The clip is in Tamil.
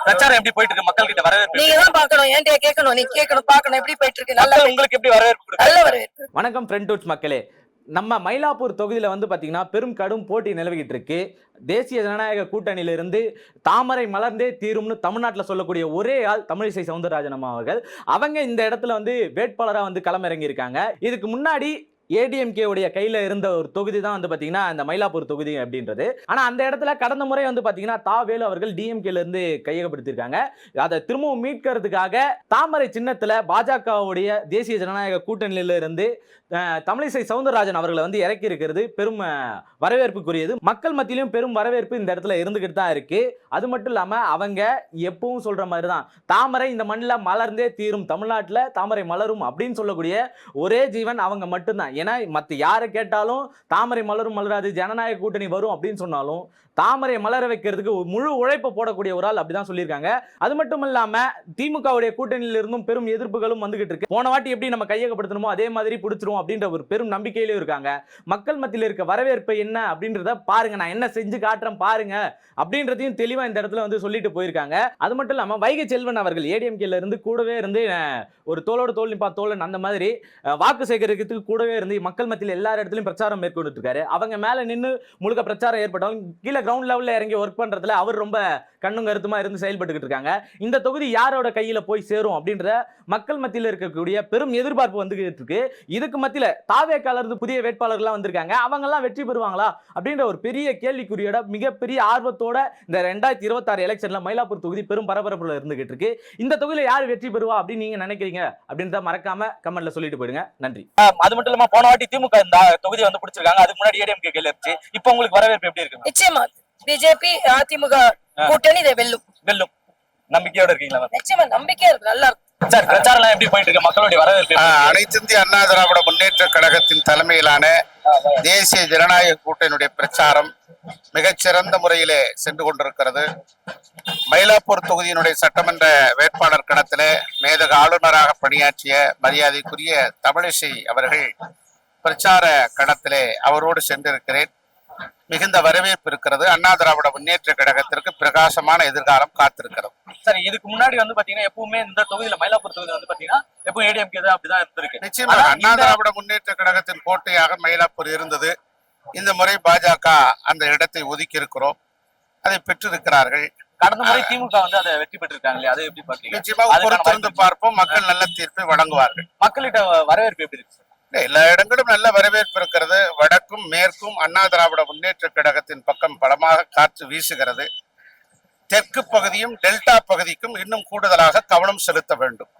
பிரச்சாரம் எப்படி போயிட்டு இருக்கு? மக்கள் கிட்ட வரவேற்பு நீங்க தான் பாக்கணும், ஏன்டே கேட்கணும், நீ கேட்கணும், பாக்கணும் எப்படி போயிட்டு இருக்கு. நல்லா உங்களுக்கு எப்படி வரவேற்பு? நல்ல வரவேற்பு. வணக்கம் ஃப்ரெண்ட் டூட்ஸ் மக்களே. நம்ம மயிலாப்பூர் தொகுதியில் வந்து பார்த்தீங்கன்னா பெரும் கடும் போட்டி நிலவிக்கிட்டு இருக்கு. தேசிய ஜனநாயக கூட்டணியிலிருந்து தாமரை மலர்ந்தே தீரும்னு தமிழ்நாட்டில் சொல்லக்கூடிய ஒரே ஆள் தமிழிசை சவுந்தரராஜன் அம்மா அவர்கள். அவங்க இந்த இடத்துல வந்து வேட்பாளராக வந்து களமிறங்கி இருக்காங்க. இதுக்கு முன்னாடி ஏடிஎம்கே உடைய கையில இருந்த ஒரு தொகுதி தான் வந்து பாத்தீங்கன்னா இந்த மயிலாப்பூர் தொகுதி அப்படின்றது. ஆனா அந்த இடத்துல கடந்த முறை வந்து பாத்தீங்கன்னா தாவேலு அவர்கள் டிஎம்கேல இருந்து கையகப்படுத்திருக்காங்க. அதை திரும்பவும் மீட்கிறதுக்காக தாமரை சின்னத்துல பாஜகவுடைய தேசிய ஜனநாயக கூட்டணியில இருந்து தமிழிசை சவுந்தரராஜன் அவர்களை வந்து இறக்கி இருக்கிறது பெரும் வரவேற்புக்குரியது. மக்கள் மத்தியிலும் பெரும் வரவேற்பு இந்த இடத்துல இருந்துகிட்டு தான் இருக்கு. அது மட்டும் இல்லாம அவங்க எப்பவும் சொல்ற மாதிரி தான் தாமரை இந்த மண்ணில் மலர்ந்தே தீரும், தமிழ்நாட்டில் தாமரை மலரும் அப்படின்னு சொல்லக்கூடிய ஒரே ஜீவன் அவங்க மட்டும்தான். ஏன்னா மற்ற யாரை கேட்டாலும் தாமரை மலரும் மலராது, ஜனநாயக கூட்டணி வரும் அப்படின்னு சொன்னாலும் தாமரை மலர வைக்கிறதுக்கு முழு உழைப்பை போடக்கூடிய ஒரு ஆள் அப்படிதான் சொல்லியிருக்காங்க. அது மட்டும் இல்லாம திமுகவுடைய கூட்டணியில இருந்தும் பெரும் எதிர்ப்புகளும் வந்துகிட்டு இருக்கு. போன வாட்டி எப்படி நம்ம கையகப்படுத்தணுமோ அதே மாதிரி பிடிச்சிரும் அப்படின்ற ஒரு பெரும் நம்பிக்கையிலும் இருக்காங்க. மக்கள் மத்தியில் இருக்க வரவேற்பு என்ன அப்படின்றத பாருங்க, நான் என்ன செஞ்சு காட்டுறேன் பாருங்க அப்படின்றதையும் தெளிவா இந்த இடத்துல வந்து சொல்லிட்டு போயிருக்காங்க. அது மட்டும் இல்லாம வைகை செல்வன் அவர்கள் ஏடிஎம்கேல இருந்து கூடவே இருந்து ஒரு தோளோடு தோல் நிப்பா தோழன் அந்த மாதிரி வாக்கு சேகரிக்கிறதுக்கு கூடவே இருந்து மக்கள் மத்தியில் எல்லா இடத்துலையும் பிரச்சாரம் மேற்கொண்டு இருக்காரு. அவங்க மேல நின்று முழுக்க பிரச்சாரம் ஏற்பட்டவங்க கீழே கிரவுண்ட் லெவல்ல இறங்கி ஒர்க் பண்றதுல அவர் ரொம்ப கண்ணும் கருத்துமா இருந்து செயல்பட்டு இருக்காங்க. இந்த தொகுதி யாரோட கையில போய் சேரும் அப்படின்ற மக்கள் மத்தியில் இருக்கக்கூடிய பெரும் எதிர்பார்ப்பு வந்துகிட்டு இருக்கு. இதுக்கு மத்தியில தாவேக்கால இருந்து புதிய வேட்பாளர்கள்லாம் வந்திருக்காங்க. அவங்க எல்லாம் வெற்றி பெறுவாங்களா அப்படின்ற ஒரு பெரிய கேள்விக்குறியோட மிகப்பெரிய ஆர்வத்தோட இந்த 2026 எலெக்ஷன்ல மயிலாப்பூர் தொகுதி பெரும் பரபரப்புல இருந்துகிட்டு இருக்கு. இந்த தொகுதியில யார் வெற்றி பெறுவா அப்படின்னு நீங்க நினைக்கிறீங்க அப்படின்றத மறக்காம கமெண்ட்ல சொல்லிட்டு போயிடுங்க. நன்றி. அது மட்டும் இல்லாம போன வாட்டி திமுக இந்த தொகுதி வந்து பிடிச்சிருக்காங்க, அதுக்கு முன்னாடி ஏடிஎம்கே கையில இருந்துச்சு. இப்போ உங்களுக்கு வரவேற்பு எப்படி இருக்கு? நிச்சயமா பிஜேபி அதிமுக கூட்டணி இதை வெல்லும். வெல்லும் நம்பிக்கையோட இருக்கீங்களா? நிச்சயமா நம்பிக்கையா இருக்கு, நல்லா இருக்கு. சார் பிரச்சாரம் எப்படி போயிட்டு இருக்கு? மக்களுடைய வரவேற்பு? அனைத்து இந்திய அண்ணா திராவிட முன்னேற்ற கழகத்தின் தலைமையிலான தேசிய ஜனநாயக கூட்டணியுடைய பிரச்சாரம் மிகச்சிறந்த முறையிலே சென்று கொண்டிருக்கிறது. மயிலாப்பூர் தொகுதியினுடைய சட்டமன்ற வேட்பாளர் கணத்திலே மேதக ஆளுநராக பணியாற்றிய மரியாதைக்குரிய தமிழிசை அவர்கள் பிரச்சார கணத்திலே அவரோடு சென்றிருக்கிறேன். மிகுந்த வரவேற்பு இருக்கிறது. அண்ணா திராவிட முன்னேற்ற கழகத்திற்கு பிரகாசமான எதிர்காலம் காத்திருக்கிறது. சரி, இதுக்கு முன்னாடி வந்து பாத்தீங்கன்னா எப்பவுமே இந்த தொகுதியில மயிலாப்பூர் தொகுதி வந்து பாத்தீங்கன்னா எப்பவும் ஏடிஎம்கே தான் அப்படிதான் இருந்திருக்கு. நிச்சயமாக அண்ணா திராவிட முன்னேற்ற கழகத்தின் கோட்டையாக மயிலாப்பூர் இருந்தது. இந்த முறை பாஜக அந்த இடத்தை ஒதுக்கி இருக்கிறோம், அதை பெற்றிருக்கிறார்கள். கடந்த முறை திமுக வந்து அதை வெற்றி பெற்றிருக்காங்களே, அதை எப்படி பாத்தீங்க? நிச்சயமாக பொறுத்திருந்து பார்ப்போம். மக்கள் நல்ல தீர்ப்பை வழங்குவார்கள். மக்கள்கிட்ட வரவேற்பு எப்படி இருக்கு? எல்லா இடங்களும் நல்ல வரவேற்பு இருக்கிறது. வடக்கும் மேற்கும் அண்ணா திராவிட முன்னேற்ற கழகத்தின் பக்கம் பலமாக காற்று வீசுகிறது. தெற்கு பகுதியும் டெல்டா பகுதிக்கும் இன்னும் கூடுதலாக கவனம் செலுத்த வேண்டும்.